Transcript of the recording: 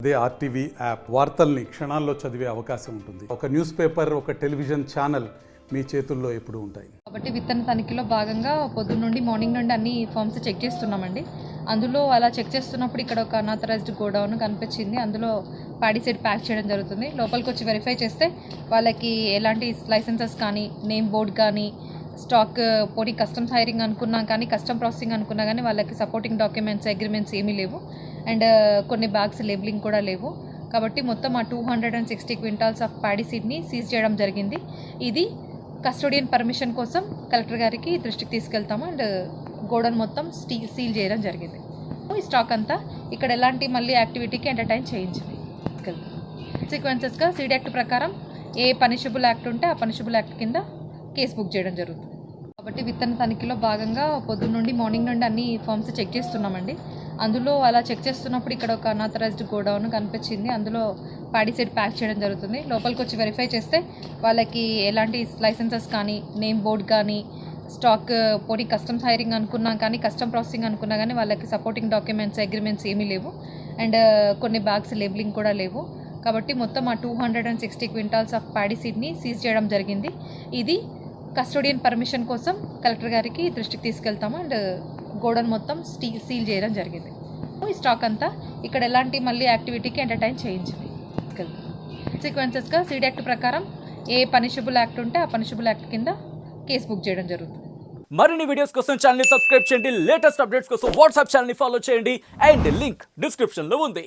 అదే RTV app వార్తల్ని క్షణాల్లో చదివే అవకాశం ఉంటుంది. ఒక న్యూస్ పేపర్, ఒక టెలివిజన్ ఛానల్ మీ చేతుల్లో ఎప్పుడూ ఉంటాయి. కాబట్టి విత్తన తనిఖీలో భాగంగా పొద్దున్న నుండి మార్నింగ్ నుండి అన్ని ఫామ్స్ చెక్ చేస్తున్నామండి. అందులో అలా చెక్ చేస్తున్నప్పుడు ఇక్కడ ఒక అన్ఆథరైజ్డ్ గోడౌన్ కనిపించింది. అందులో ప్యాడీ సీడ్ ప్యాక్ చేయడం జరుగుతుంది. లోపలికి వచ్చి వెరిఫై చేస్తే వాళ్ళకి ఎలాంటి లైసెన్సెస్ కానీ, నేమ్ బోర్డ్ కానీ, స్టాక్ పోనీ కస్టమ్స్ హైరింగ్ అనుకున్నా కానీ, కస్టమ్ ప్రాసెసింగ్ అనుకున్నా కానీ వాళ్ళకి సపోర్టింగ్ డాక్యుమెంట్స్, అగ్రిమెంట్స్ ఏమీ లేవు. అండ్ కొన్ని బ్యాగ్స్ లేబులింగ్ కూడా లేవు. కాబట్టి మొత్తం ఆ 260 క్వింటాల్స్ ఆఫ్ ప్యాడీ సీడ్ని సీజ్ చేయడం జరిగింది. ఇది కస్టోడియన్ పర్మిషన్ కోసం కలెక్టర్ గారికి దృష్టికి తీసుకెళ్తాము. అండ్ గోడౌన్ మొత్తం సీల్ చేయడం జరిగింది. ఈ స్టాక్ అంతా ఇక్కడ ఎలాంటి మళ్ళీ యాక్టివిటీకి ఎంటర్టైన్ చేయించాలి. సీక్వెన్సెస్గా సీడ్ యాక్ట్ ప్రకారం ఏ పనిషబుల్ యాక్ట్ ఉంటే ఆ పనిషబుల్ యాక్ట్ కింద కేసు బుక్ చేయడం జరుగుతుంది. కాబట్టి విత్తన తనిఖీలో భాగంగా పొద్దున్న నుండి మార్నింగ్ నుండి అన్ని ఫామ్స్ చెక్ చేస్తున్నామండి. అందులో అలా చెక్ చేస్తున్నప్పుడు ఇక్కడ ఒక అన్ఆథరైజ్డ్ గోడౌన్ కనిపించింది. అందులో ప్యాడీ సీడ్ ప్యాక్ చేయడం జరుగుతుంది. లోపలికి వచ్చి వెరిఫై చేస్తే వాళ్ళకి ఎలాంటి లైసెన్సెస్ కానీ, నేమ్ బోర్డ్ కానీ, స్టాక్ పోనీ కస్టమ్స్ హైరింగ్ అనుకున్నా కానీ, కస్టమ్ ప్రాసెసింగ్ అనుకున్నా కానీ వాళ్ళకి సపోర్టింగ్ డాక్యుమెంట్స్, అగ్రిమెంట్స్ ఏమీ లేవు. అండ్ కొన్ని బ్యాగ్స్ లేబులింగ్ కూడా లేవు. కాబట్టి మొత్తం ఆ 260 క్వింటాల్స్ ఆఫ్ ప్యాడీ సీడ్ని సీజ్ చేయడం జరిగింది. ఇది కస్టోడియన్ పర్మిషన్ కోసం కలెక్టర్ గారికి దృష్టికి తీసుకెళ్తాము. అండ్ గోడౌన్ మొత్తం సీల్ చేయడం జరిగింది. ఈ స్టాక్ అంతా ఇక్కడ ఎలాంటి మళ్ళీ యాక్టివిటీకి ఎంటర్టైన్ చేయించాలి. సీక్వెన్సెస్గా సీడ్ యాక్ట్ ప్రకారం ఏ పనిషబుల్ యాక్ట్ ఉంటే ఆ పనిషబుల్ యాక్ట్ కింద కేసు బుక్ చేయడం జరుగుతుంది. మరిన్ని వీడియోస్ కోసం ఛానల్ ని సబ్స్క్రైబ్ చేయండి. లేటెస్ట్ అప్డేట్స్ కోసం వాట్సాప్ ఛానల్ ని ఫాలో చేయండి. అండ్ లింక్ డిస్క్రిప్షన్ లో ఉంది.